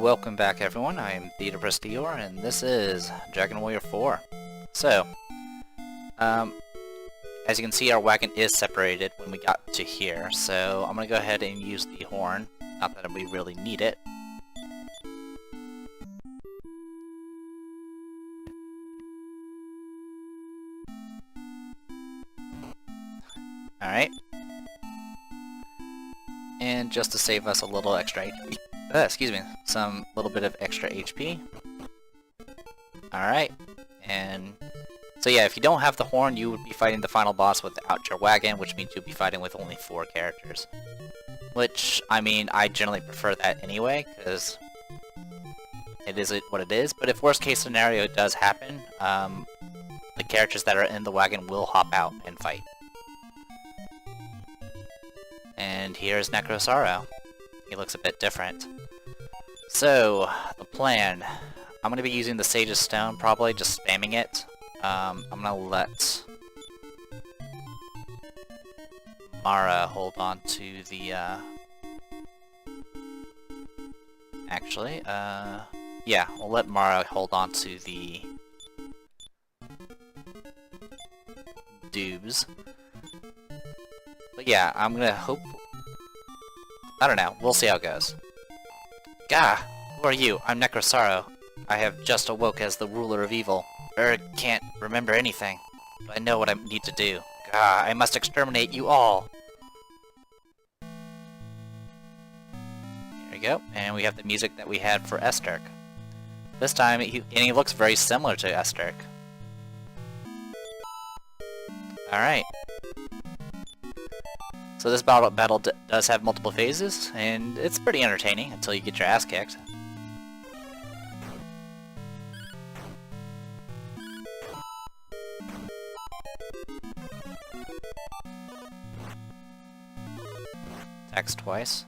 Welcome back everyone, I am Theodore Prestior, and this is Dragon Warrior 4. So, as you can see, our wagon is separated when we got to here, so I'm going to go ahead and use the horn, not that we really need it. Alright. And just to save us a little extra HP, some little bit of extra HP. Alright, and so yeah, if you don't have the horn, you would be fighting the final boss without your wagon, which means you'll be fighting with only 4 characters. Which, I mean, I generally prefer that anyway, because it is what it is, but if worst case scenario does happen, the characters that are in the wagon will hop out and fight. And here's Necrosaro. He looks a bit different. So, the plan. I'm going to be using the Sage's Stone, probably, just spamming it. I'm going to let Mara hold on to the, actually, yeah, we'll let Mara hold on to the Dubs. But yeah, I'm gonna hope... I don't know, we'll see how it goes. Gah! Who are you? I'm Necrosaro. I have just awoke as the ruler of evil. Can't remember anything. But I know what I need to do. Gah, I must exterminate you all! There we go, and we have the music that we had for Esterk. This time, he looks very similar to Esterk. Alright. So this battle does have multiple phases, and it's pretty entertaining until you get your ass kicked. Attacks twice.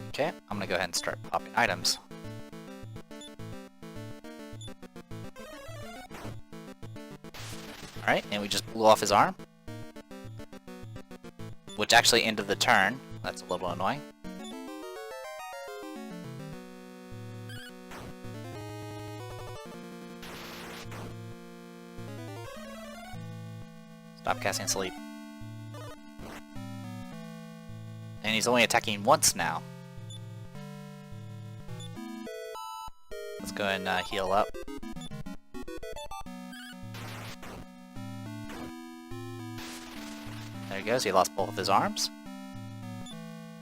Okay, I'm gonna go ahead and start popping items. Alright, and we just blew off his arm. Which actually ended the turn. That's a little annoying. Stop casting sleep. And he's only attacking once now. Let's go ahead and heal up. There he goes, he lost both of his arms.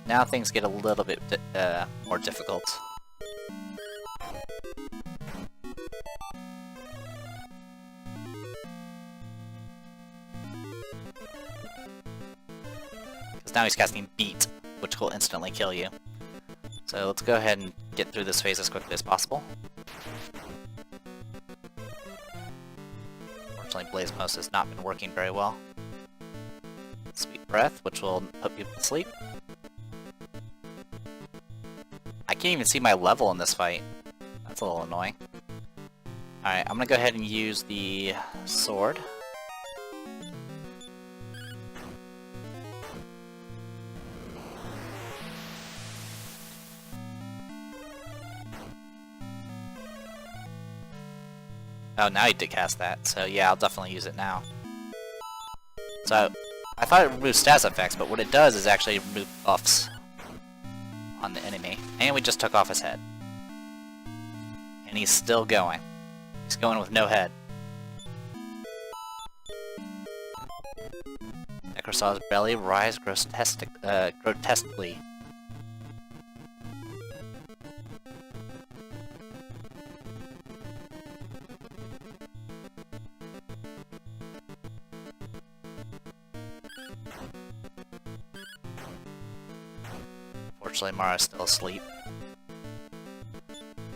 Now things get a little bit more difficult. Because now he's casting Beat, which will instantly kill you. So let's go ahead and get through this phase as quickly as possible. Unfortunately, Blaze Most has not been working very well. Sweet Breath, which will put you to sleep. I can't even see my level in this fight. That's a little annoying. Alright, I'm gonna go ahead and use the sword. Oh, now he did cast that, so yeah, I'll definitely use it now. So, I thought it removed stats effects, but what it does is actually remove buffs on the enemy. And we just took off his head. And he's still going. He's going with no head. Necrosaur's belly rise grotesquely. Unfortunately, Mara's still asleep.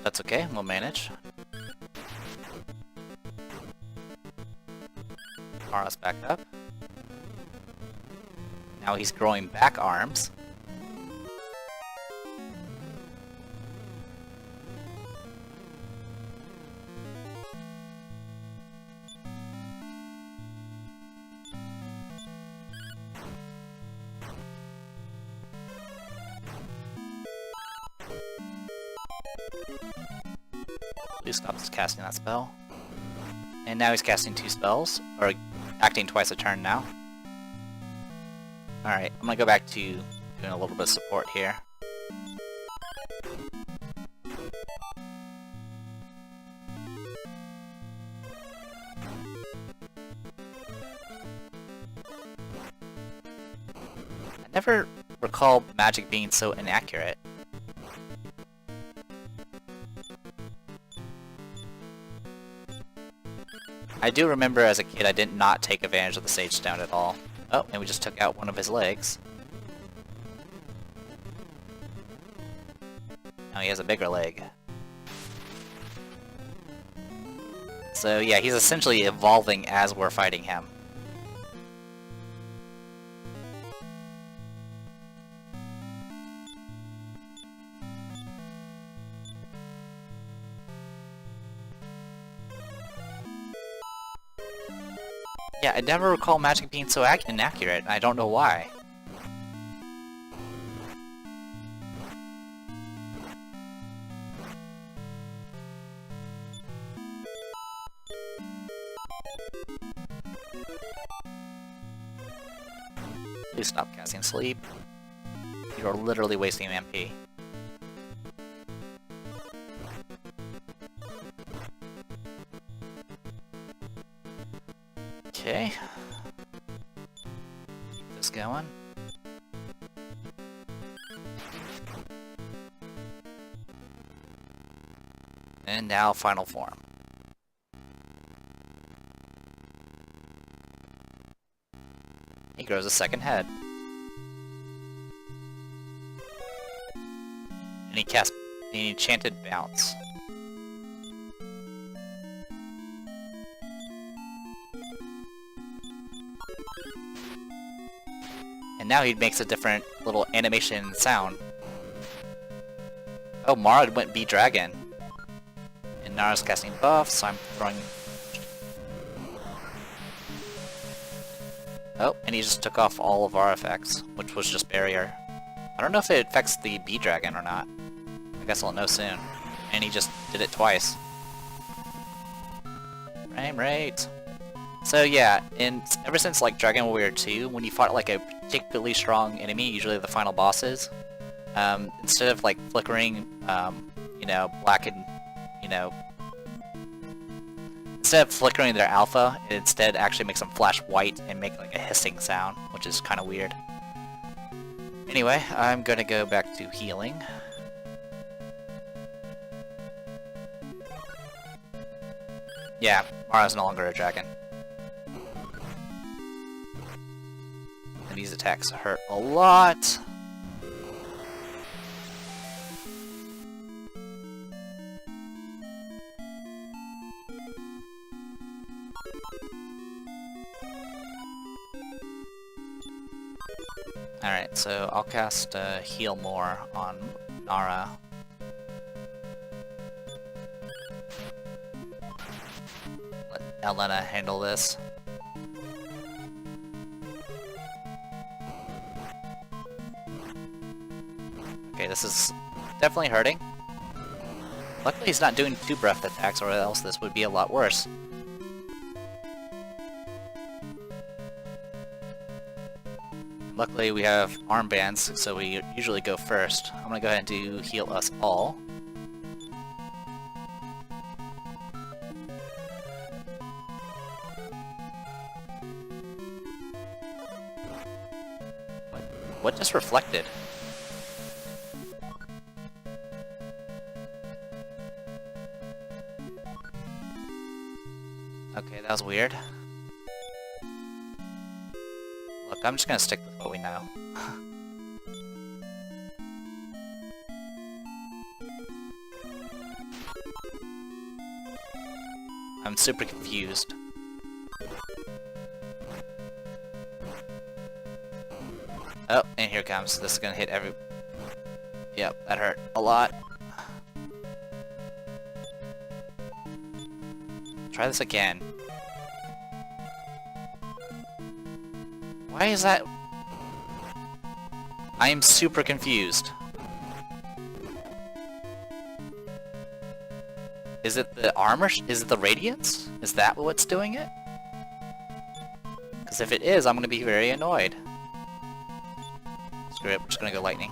That's okay, we'll manage. Mara's back up. Now he's growing back arms. Please stop casting that spell. And now he's casting 2 spells, or acting twice a turn now. Alright, I'm gonna go back to doing a little bit of support here. I never recall magic being so inaccurate. I do remember as a kid I did not take advantage of the Sage Stone at all. Oh, and we just took out one of his legs. Now he has a bigger leg. So yeah, he's essentially evolving as we're fighting him. Yeah, I never recall magic being so inaccurate, and I don't know why. Please stop casting sleep. You're literally wasting MP. Okay. Keep this going. And now final form. He grows a second head. And he casts an enchanted bounce. And now he makes a different little animation sound. Oh, Mara went B-Dragon. And Nara's casting buff, so I'm throwing... Oh, and he just took off all of our effects, which was just barrier. I don't know if it affects the B-Dragon or not. I guess I'll know soon. And he just did it twice. Frame rate. So yeah, and ever since like Dragon Warrior 2, when you fought like a particularly strong enemy, usually the final bosses, instead of like flickering, you know, black and, you know, instead of flickering their alpha, it instead actually makes them flash white and make like a hissing sound, which is kind of weird. Anyway, I'm gonna go back to healing. Yeah, Mara's no longer a dragon. And these attacks hurt a lot. Alright, so I'll cast Heal More on Nara. Let Elena handle this. Okay, this is definitely hurting. Luckily he's not doing 2 breath attacks, or else this would be a lot worse. Luckily we have armbands, so we usually go first. I'm gonna go ahead and do heal us all. What just reflected? Okay, that was weird. Look, I'm just gonna stick with what we know. I'm super confused. Oh, and here it comes. This is gonna hit every... Yep, that hurt a lot. Try this again. Why is that? I am super confused. Is it the armor? Is it the radiance? Is that what's doing it? Because if it is, I'm going to be very annoyed. Screw it, we're just going to go lightning.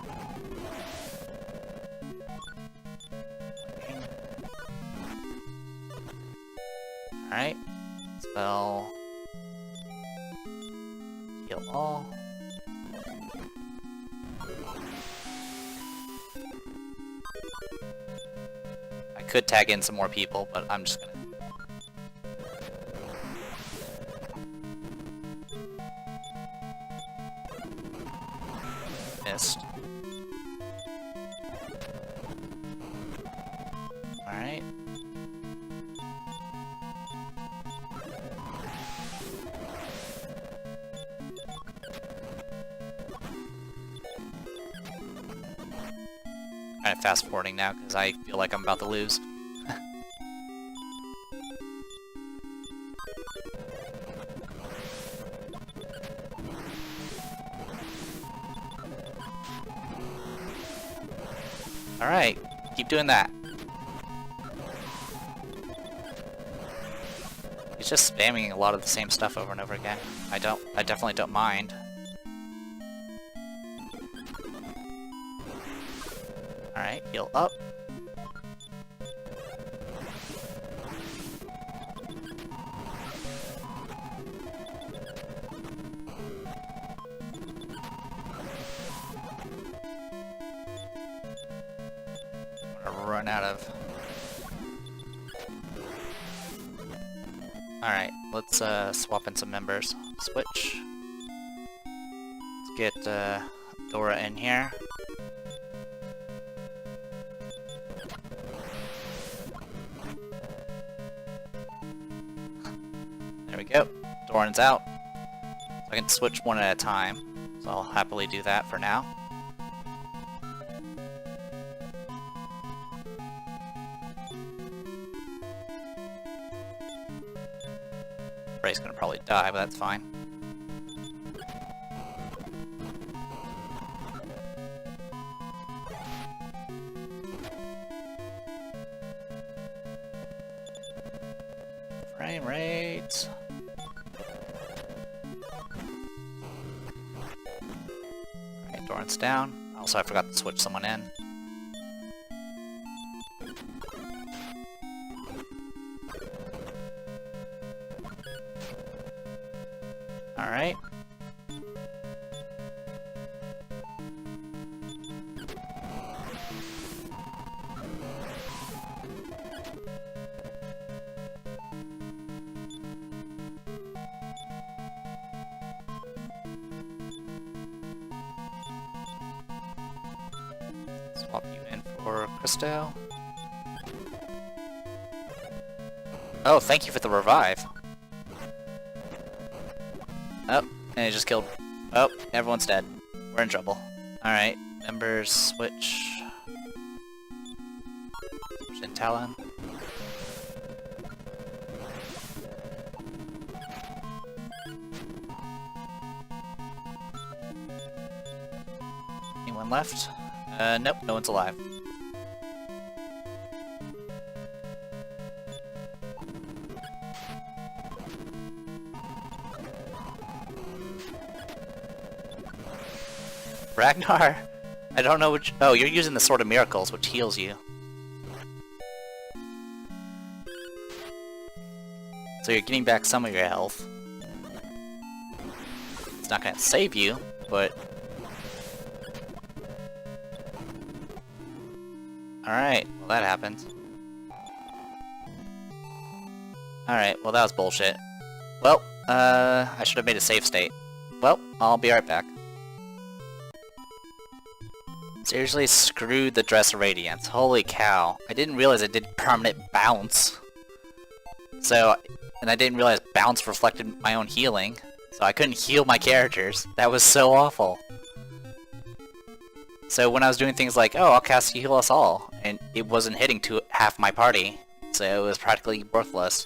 Alright. Spell... Heal all. I could tag in some more people, but I'm just gonna... Missed. Alright. Kind of fast forwarding now because I feel like I'm about to lose. Alright, keep doing that. He's just spamming a lot of the same stuff over and over again. I definitely don't mind. Alright, heal up. I'm gonna run out of... Alright, let's swap in some members. Switch. Let's get Dora in here. There we go. Doran's out. So I can switch one at a time. So I'll happily do that for now. Ray's gonna probably die, but that's fine. Frame rates. Alright, Doran's down. Also, I forgot to switch someone in. Alright. Swap you in for Christo. Oh, thank you for the revive. Oh, and he just killed... Oh, everyone's dead. We're in trouble. Alright, members switch. Switch in Talon. Anyone left? Nope, no one's alive. Ragnar? I don't know which... Oh, you're using the Sword of Miracles, which heals you. So you're getting back some of your health. It's not gonna save you, but... Alright, well that happened. Alright, well that was bullshit. Well, I should have made a save state. Well, I'll be right back. Seriously, screw the Dress Radiance. Holy cow. I didn't realize it did permanent bounce. So, and I didn't realize bounce reflected my own healing. So I couldn't heal my characters. That was so awful. So when I was doing things like, oh, I'll cast Heal Us All, and it wasn't hitting to half my party. So it was practically worthless.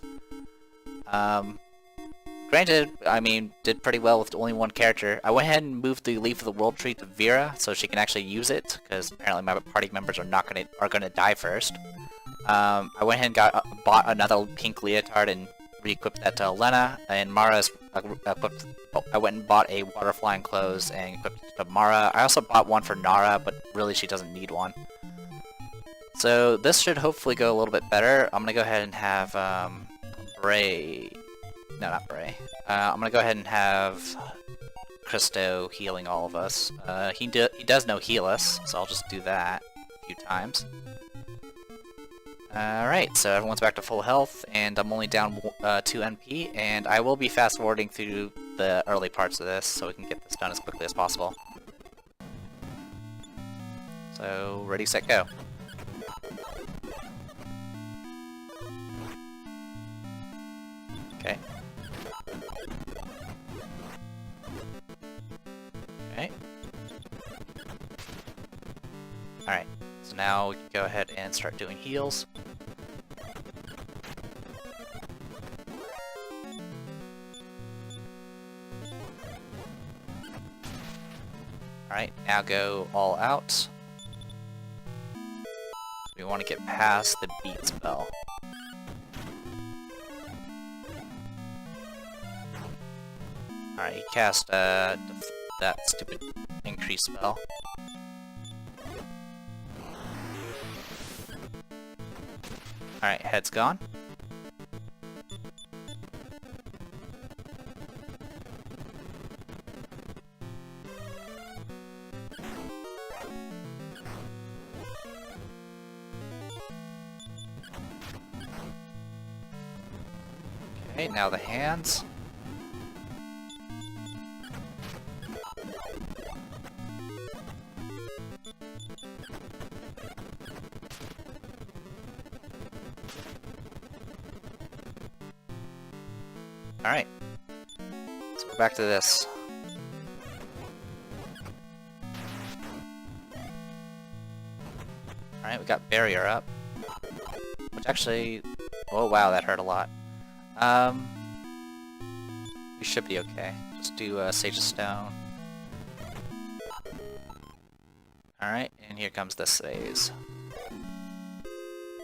Granted, I mean, did pretty well with only one character. I went ahead and moved the Leaf of the World tree to Vera, so she can actually use it, because apparently my party members are gonna die first. I went ahead and got bought another pink leotard and re-equipped that to Elena, and Mara's equipped. Oh, I went and bought a water flying clothes and equipped it to Mara. I also bought one for Nara, but really she doesn't need one. So this should hopefully go a little bit better. I'm gonna go ahead and have Bray. No, not Bray. I'm gonna go ahead and have Christo healing all of us. He does know heal us, so I'll just do that a few times. Alright, so everyone's back to full health, and I'm only down 2 NP, and I will be fast forwarding through the early parts of this so we can get this done as quickly as possible. So, ready, set, go. Okay. Okay. Alright, so now we can go ahead and start doing heals. Alright, now go all out. We want to get past the beat spell. Alright, he cast that stupid increase spell. Alright, head's gone. Okay, now the hands. Alright, so we're back to this. Alright, we got barrier up. Which actually... oh wow, that hurt a lot. We should be okay. Just do Sage of Stone. Alright, and here comes this phase.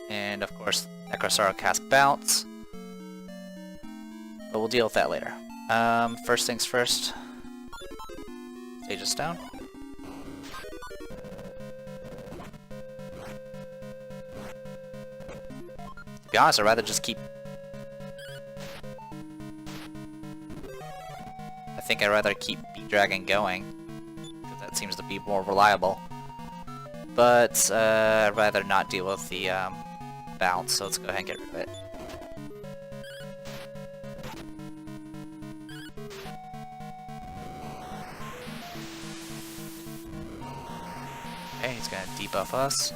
And of course, Necrosaro casts Bounce. But we'll deal with that later. First things first. Sage of Stone. To be honest, I'd rather just keep... I think I'd rather keep Beat Dragon going, because that seems to be more reliable. But I'd rather not deal with the bounce, so let's go ahead and get rid of it. Okay, he's gonna debuff us.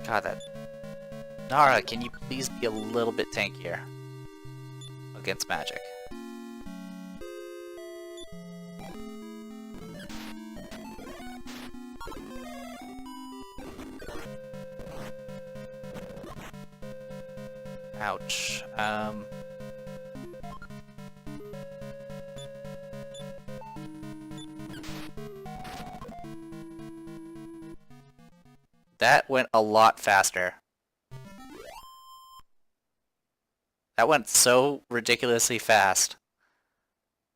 God, that... Nara, can you please be a little bit tankier against magic? Ouch. That went a lot faster. That went so ridiculously fast.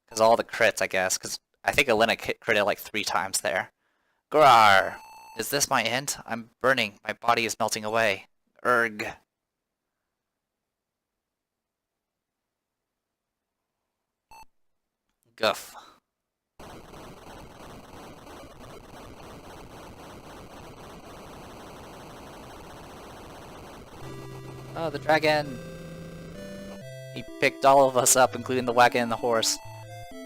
Because all the crits, I guess. Because I think Elena critted like 3 times there. Grar! Is this my end? I'm burning. My body is melting away. Urgh. Guff. Oh, the dragon! He picked all of us up, including the wagon and the horse.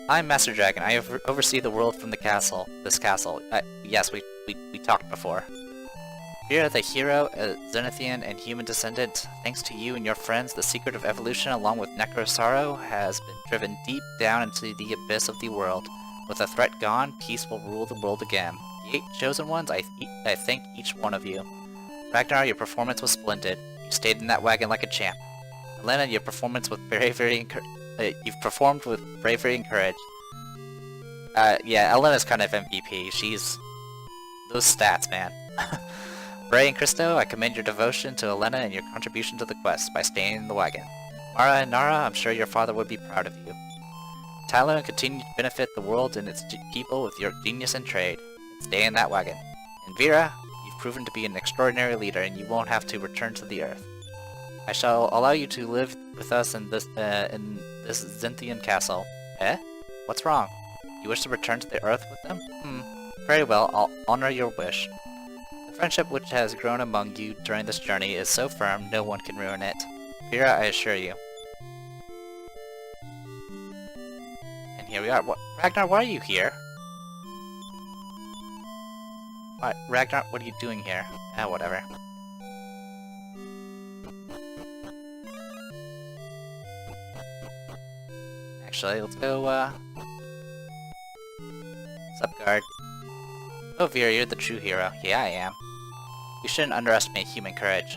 I'm Master Dragon. I oversee the world from the castle. This castle. Yes, we talked before. We are the hero, a Zenithian and human descendant. Thanks to you and your friends, the secret of evolution, along with Necrosaro, has been driven deep down into the abyss of the world. With the threat gone, peace will rule the world again. The 8 chosen ones, I thank each one of you. Ragnar, your performance was splendid. You stayed in that wagon like a champ. Elena, your performance with you've performed with bravery and courage. Yeah, Elena's kind of MVP. She's those stats, man. Bray and Christo, I commend your devotion to Elena and your contribution to the quest by staying in the wagon. Mara and Nara, I'm sure your father would be proud of you. Tyler, continue to benefit the world and its people with your genius and trade. And stay in that wagon. And Vera, you've proven to be an extraordinary leader and you won't have to return to the Earth. I shall allow you to live with us in this Zynthian castle. Eh? What's wrong? You wish to return to the Earth with them? Very well, I'll honor your wish. The friendship which has grown among you during this journey is so firm, no one can ruin it. Vera, I assure you. And here we are. Ragnar, why are you here? What, Ragnar, what are you doing here? Whatever. Actually, let's go, Sup, guard? Oh, Vera, you're the true hero. Yeah, I am. You shouldn't underestimate human courage.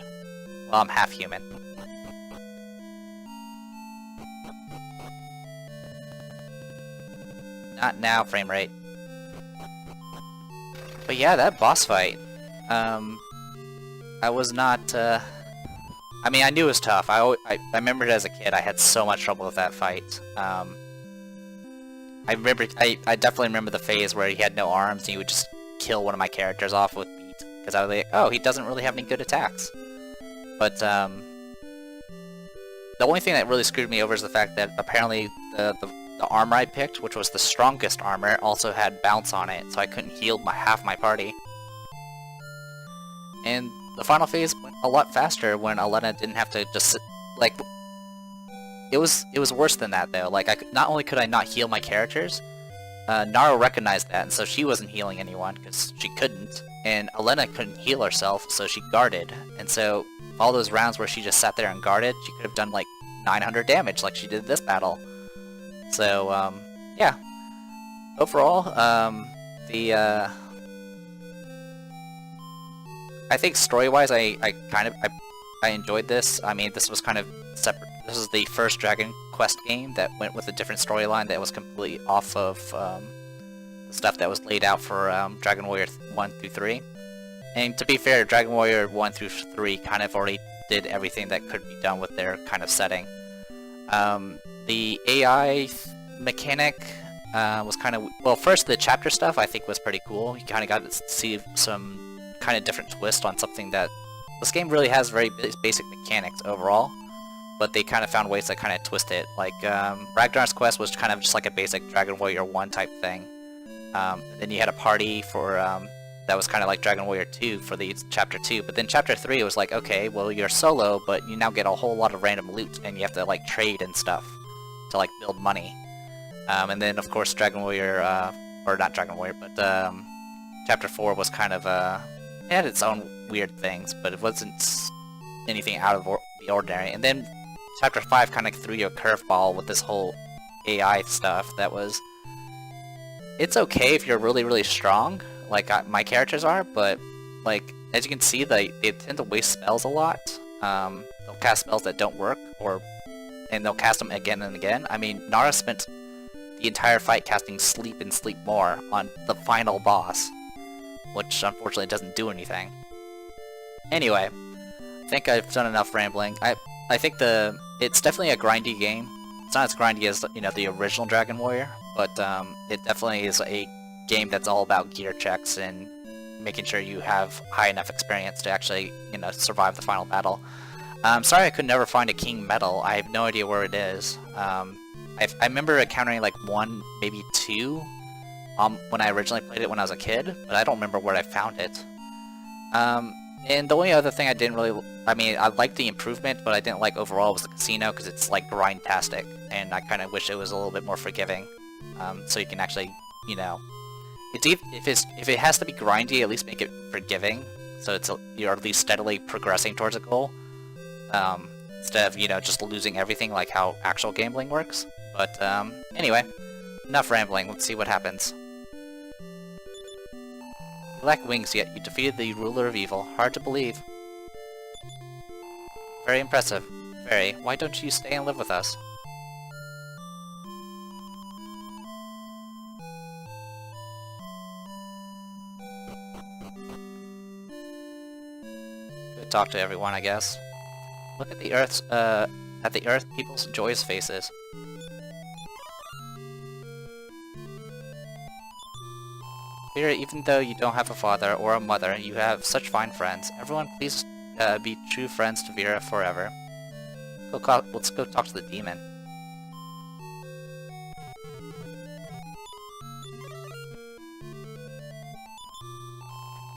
Well, I'm half human. Not now, frame rate. But yeah, that boss fight. I was not, I mean, I knew it was tough. I remembered as a kid, I had so much trouble with that fight. I definitely remember the phase where he had no arms and he would just kill one of my characters off with beat. Because I was like, oh, he doesn't really have any good attacks. But, the only thing that really screwed me over is the fact that apparently the armor I picked, which was the strongest armor, also had bounce on it, so I couldn't heal half my party. And the final phase went a lot faster when Elena didn't have to just sit, like, it was worse than that though. Like, not only could I not heal my characters, Nara recognized that, and so she wasn't healing anyone because she couldn't, and Elena couldn't heal herself, so she guarded, and so all those rounds where she just sat there and guarded, she could have done like 900 damage like she did this battle. So, yeah. Overall, I think story-wise, I enjoyed this. I mean, this was kind of separate. This was the first Dragon Quest game that went with a different storyline that was completely off of the stuff that was laid out for Dragon Warrior 1 through 3. And to be fair, Dragon Warrior 1 through 3 kind of already did everything that could be done with their kind of setting. The AI mechanic was kind of... Well, first, the chapter stuff I think was pretty cool. You kind of got to see some kind of different twist on something that... This game really has very basic mechanics overall, but they kind of found ways to kind of twist it. Like, Ragnar's Quest was kind of just like a basic Dragon Warrior 1 type thing. Then you had a party for... that was kind of like Dragon Warrior 2 for the Chapter 2, but then Chapter 3 was like, okay, well, you're solo, but you now get a whole lot of random loot, and you have to, like, trade and stuff to, like, build money. And then, of course, Dragon Warrior, or not Dragon Warrior, but, Chapter 4 was kind of, it had its own weird things, but it wasn't anything out of the ordinary. And then Chapter 5 kind of threw you a curveball with this whole AI stuff that was... It's okay if you're really, really strong, like my characters are, but, like, as you can see, they tend to waste spells a lot. They'll cast spells that don't work, and they'll cast them again and again. I mean, Nara spent the entire fight casting Sleep and Sleep More on the final boss, which unfortunately doesn't do anything. Anyway, I think I've done enough rambling. I think it's definitely a grindy game. It's not as grindy as, you know, the original Dragon Warrior, but it definitely is a game that's all about gear checks and making sure you have high enough experience to actually, you know, survive the final battle. I'm sorry I could never find a King Medal. I have no idea where it is. I remember encountering like 1, maybe 2 when I originally played it when I was a kid, but I don't remember where I found it. And the only other thing I didn't really... I mean, I liked the improvement, but I didn't like overall was the casino, because it's like grindtastic, and I kind of wish it was a little bit more forgiving. So you can actually, you know... If it has to be grindy, at least make it forgiving, so you're at least steadily progressing towards a goal, instead of, you know, just losing everything like how actual gambling works. But anyway, enough rambling. Let's see what happens. You lack wings, yet you defeated the ruler of evil. Hard to believe. Very impressive. Very. Why don't you stay and live with us? talk to everyone, I guess. Look at the Earth people's joyous faces. Vera, even though you don't have a father or a mother, you have such fine friends. Everyone, please be true friends to Vera forever. Let's go talk to the demon.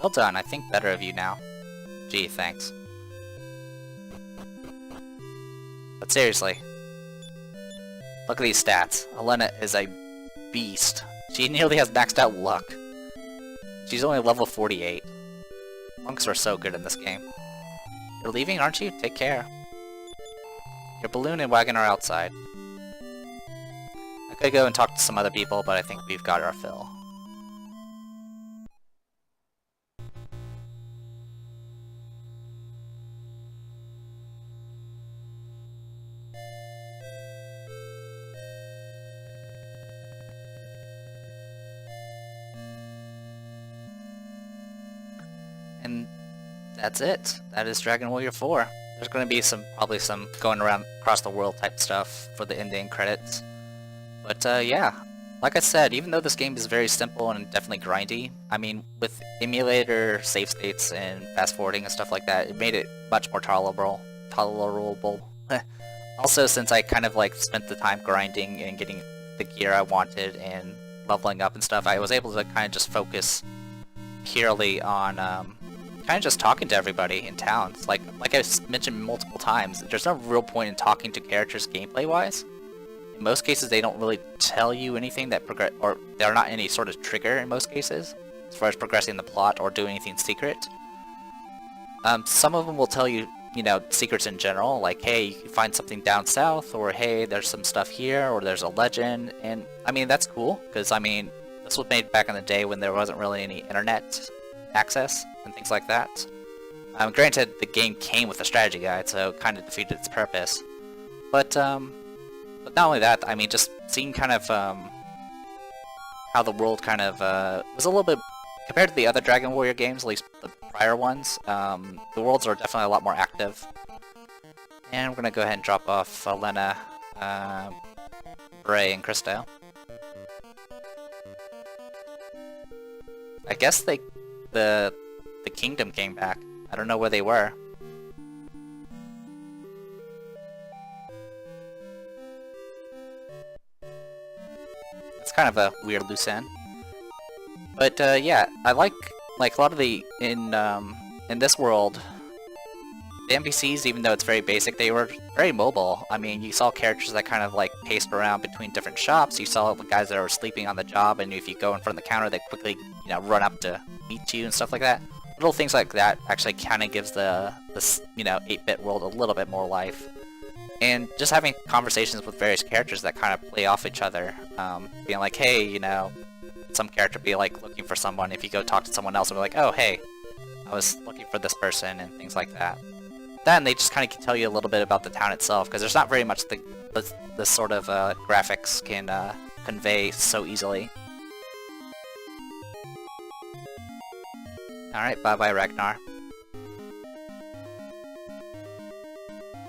Well done, I think better of you now. Gee, thanks. But seriously, look at these stats. Elena is a beast. She nearly has maxed out luck. She's only level 48. Monks are so good in this game. You're leaving, aren't you? Take care. Your balloon and wagon are outside. I could go and talk to some other people, but I think we've got our fill. And that's it. That is Dragon Warrior 4. There's going to be probably some going around across the world type stuff for the ending credits. But yeah, like I said, even though this game is very simple and definitely grindy, I mean, with emulator save states and fast forwarding and stuff like that, it made it much more tolerable. Also, since I kind of like spent the time grinding and getting the gear I wanted and leveling up and stuff, I was able to kind of just focus purely on kind of just talking to everybody in town. Like I mentioned multiple times, there's no real point in talking to characters gameplay-wise. In most cases, they don't really tell you anything that or they're not any sort of trigger in most cases, as far as progressing the plot or doing anything secret. Some of them will tell you, you know, secrets in general, like, hey, you can find something down south, or hey, there's some stuff here, or there's a legend, and I mean, that's cool, because I mean, this was made back in the day when there wasn't really any internet access and things like that. Granted, the game came with a strategy guide, so it kind of defeated its purpose. But not only that, I mean, just seeing kind of how the world kind of was a little bit, compared to the other Dragon Warrior games, at least the prior ones, the worlds are definitely a lot more active. And we're gonna go ahead and drop off Elena, Bray, and Christo. I guess the kingdom came back. I don't know where they were. It's kind of a weird loose end. But yeah, I like a lot of the in this world, the NPCs, even though it's very basic, they were very mobile. I mean, you saw characters that kind of like paced around between different shops. You saw the guys that were sleeping on the job, and if you go in front of the counter, they quickly, you know, run up to meet you and stuff like that. Little things like that actually kind of gives this, you know, 8-bit world a little bit more life. And just having conversations with various characters that kind of play off each other, being like, hey, you know, some character be like looking for someone. If you go talk to someone else, they'll be like, oh, hey, I was looking for this person, and things like that. Then they just kind of tell you a little bit about the town itself, because there's not very much the sort of graphics can convey so easily. Alright, bye-bye Ragnar.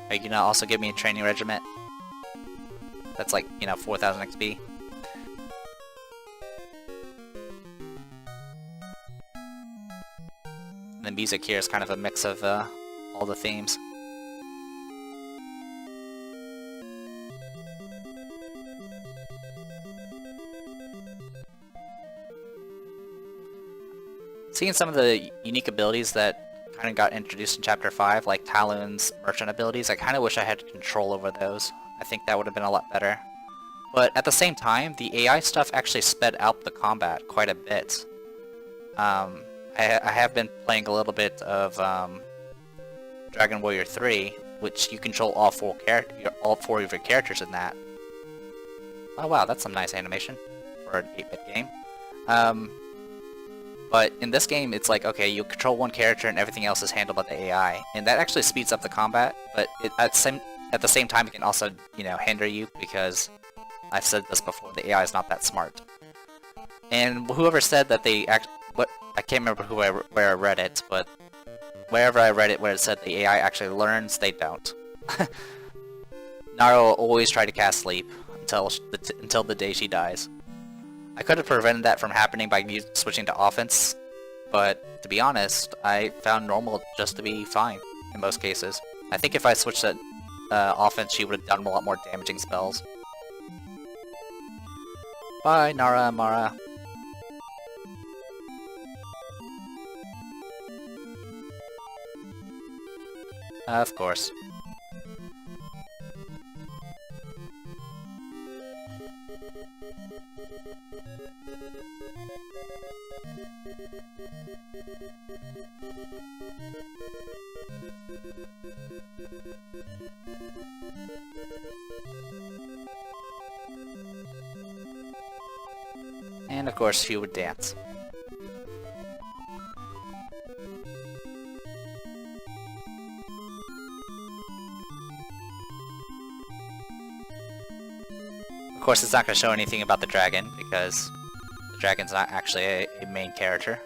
Are you gonna also give me a training regiment? That's like, you know, 4,000 XP. And the music here is kind of a mix of all the themes. Seeing some of the unique abilities that kind of got introduced in Chapter 5, like Talon's merchant abilities, I kind of wish I had control over those. I think that would have been a lot better. But at the same time, the AI stuff actually sped up the combat quite a bit. I have been playing a little bit of Dragon Warrior 3, which you control all four of your characters in that. Oh wow, that's some nice animation for an 8-bit game. But in this game, it's like, okay, you control one character and everything else is handled by the AI, and that actually speeds up the combat. But at the same time, it can also, you know, hinder you, because I've said this before, the AI is not that smart. And whoever said that I can't remember where I read it, but wherever I read it where it said the AI actually learns, they don't. Nara will always try to cast Sleep until the day she dies. I could have prevented that from happening by switching to offense, but to be honest, I found normal just to be fine in most cases. I think if I switched to offense, she would have done a lot more damaging spells. Bye, Nara Amara. Of course. And of course, she would dance. Of course, it's not going to show anything about the dragon, because the dragon's not actually a main character.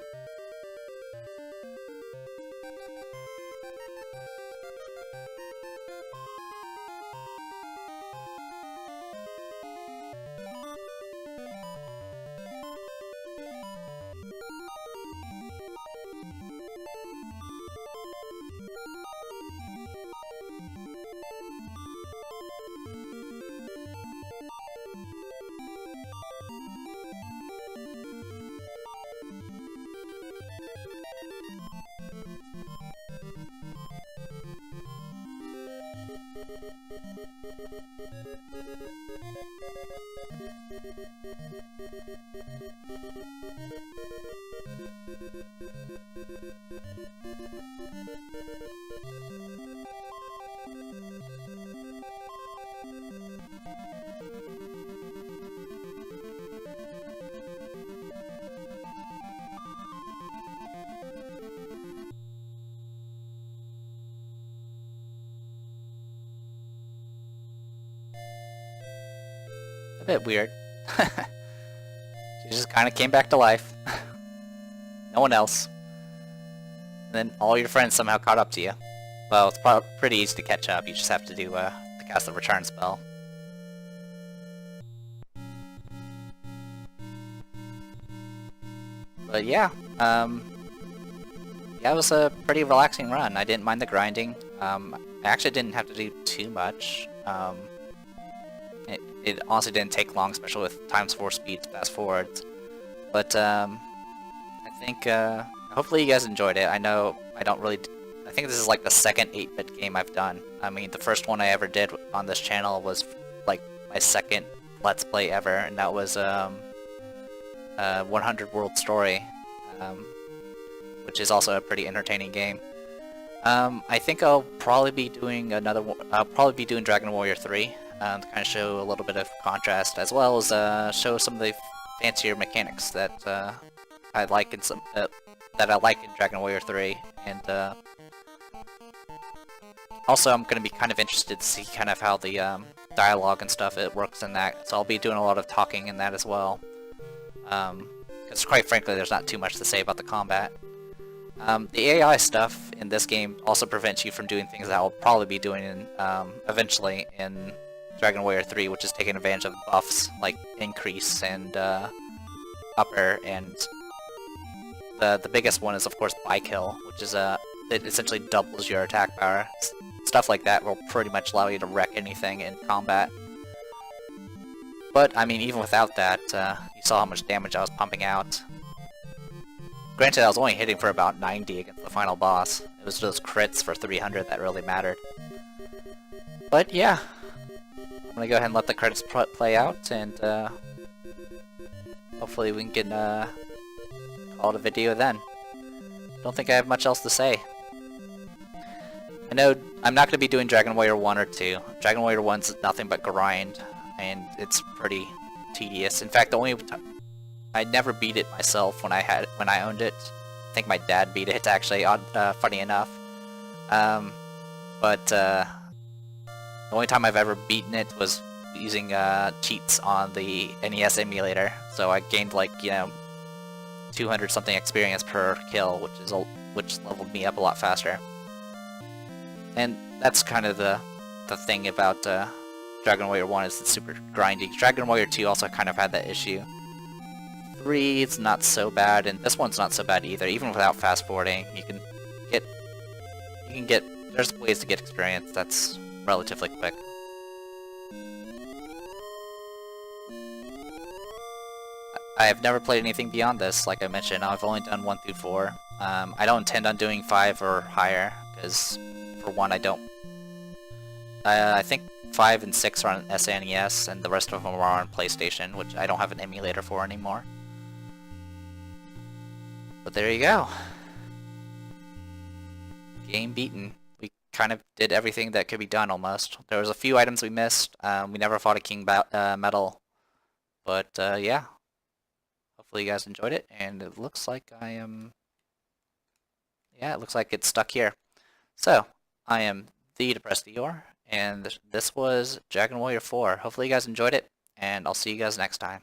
A bit weird. She just kind of came back to life. No one else. And then all your friends somehow caught up to you. Well, it's pretty easy to catch up. You just have to do to cast the return spell. But yeah, yeah, it was a pretty relaxing run. I didn't mind the grinding. I actually didn't have to do too much. It honestly didn't take long, especially with ×4 speed fast forwards. But I think hopefully you guys enjoyed it. I know I don't really. I think this is like the second 8-bit game I've done. I mean, the first one I ever did on this channel was like my second Let's Play ever, and that was 100 World Story, which is also a pretty entertaining game. I think I'll probably be doing another one. I'll probably be doing Dragon Warrior 3 to kind of show a little bit of contrast, as well as show some of the fancier mechanics that I like in Dragon Warrior 3, and also I'm going to be kind of interested to see kind of how the dialogue and stuff it works in that. So I'll be doing a lot of talking in that as well, because quite frankly, there's not too much to say about the combat. The AI stuff in this game also prevents you from doing things that I'll probably be doing in, eventually in Dragon Warrior 3, which is taking advantage of buffs like Increase and Upper, and the biggest one is of course Bykill, which is it essentially doubles your attack power. Stuff like that will pretty much allow you to wreck anything in combat. But I mean, even without that, you saw how much damage I was pumping out. Granted, I was only hitting for about 90 against the final boss. It was those crits for 300 that really mattered. But yeah, I'm gonna go ahead and let the credits play out, and hopefully we can call it a video then. Don't think I have much else to say. I know I'm not going to be doing Dragon Warrior 1 or 2. Dragon Warrior 1's nothing but grind, and it's pretty tedious. In fact, the only I never beat it myself when I owned it. I think my dad beat it, actually, funny enough. But the only time I've ever beaten it was using cheats on the NES emulator. So I gained like, 200 something experience per kill, which is which leveled me up a lot faster. And that's kind of the thing about Dragon Warrior 1 is it's super grindy. Dragon Warrior 2 also kind of had that issue. 3 is not so bad, and this one's not so bad either. Even without fast forwarding, you can get there's ways to get experience that's relatively quick. I have never played anything beyond this, like I mentioned. I've only done 1 through 4. I don't intend on doing 5 or higher, because for one, I don't... I think 5 and 6 are on SNES, and the rest of them are on PlayStation, which I don't have an emulator for anymore. But there you go. Game beaten. We kind of did everything that could be done, almost. There was a few items we missed. We never fought a King Metal. But, yeah. Hopefully you guys enjoyed it, and it looks like I am... Yeah, it looks like it's stuck here. So, I am the Depressed Eeyore, and this was Dragon Warrior 4. Hopefully you guys enjoyed it, and I'll see you guys next time.